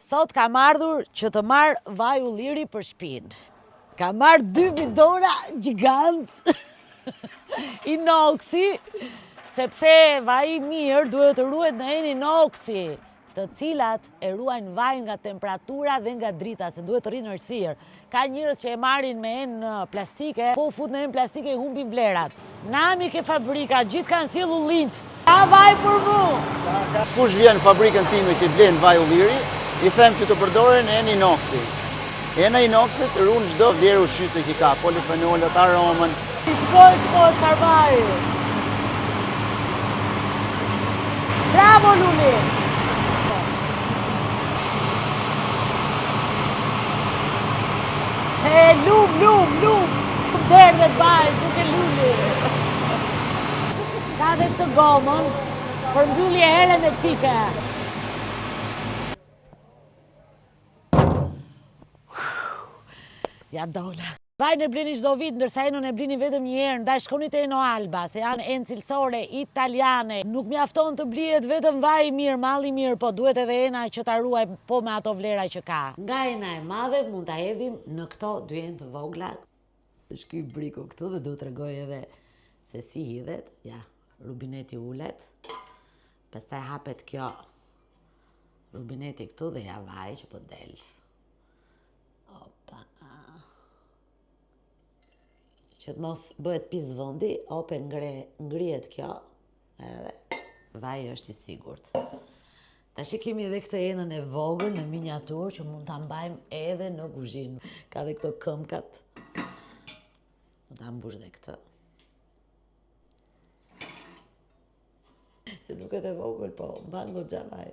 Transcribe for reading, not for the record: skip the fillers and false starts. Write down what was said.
Sot kam ardhur që të marrë vaj ulliri për shpinë. Kam marrë 2 bidona gjigant inoksi, sepse vaj i mirë duhet të ruhet në enë inoksi, të cilat e ruajnë vaj nga temperatura dhe nga drita, se duhet të rrinë errësirë. Ka njerëz që e marrin me enë plastike, po u fut në enë plastike i humbin vlerat. Nami ke fabrika, gjithë kanë sjellë ullint. Ka vaj për mu! Kush vjen në fabrikën time që blen vaj ulliri, i them që të përdoren enë inoksi. Ena inoksit ruan çdo vlerë ushqyese që ka, polifenolat, aromën. Shkoj karvaj. Bravo Luli! Lum! Derdhet vaj, duke Luli. Ka dhe këtë gomën, për mbyllje hermetike. Ja dola. Vajnë e blini çdo vit, ndërsa enën e blini vetëm një herë, ndaj shkoni te Eno Alba, se janë enë cilësore italiane. Nuk mjafton të blihet vetëm vaj i mirë, mall i mirë, po duhet edhe ena që ta ruaj po me ato vlera që ka. Nga ena e madhe mund ta hedhim në këto 2 enë të vogla. Është ky briku këtu dhe do t'ju tregoj edhe se si hidhet. Ja, rubineti ulet. Pastaj hapet kjo rubineti këtu dhe ja vaj që po del. Opa. Që të mos bëhet pizvëndi, ope ngrihet kjo, edhe vaj është i sigurt. Tash kemi edhe këtë enën e vogël në miniatur që mund ta mbajmë edhe në kuzhinë. Ka dhe këto këmbkat. Do ta mbush dhe këtë. Se duket e vogël, po mban goxha vaj.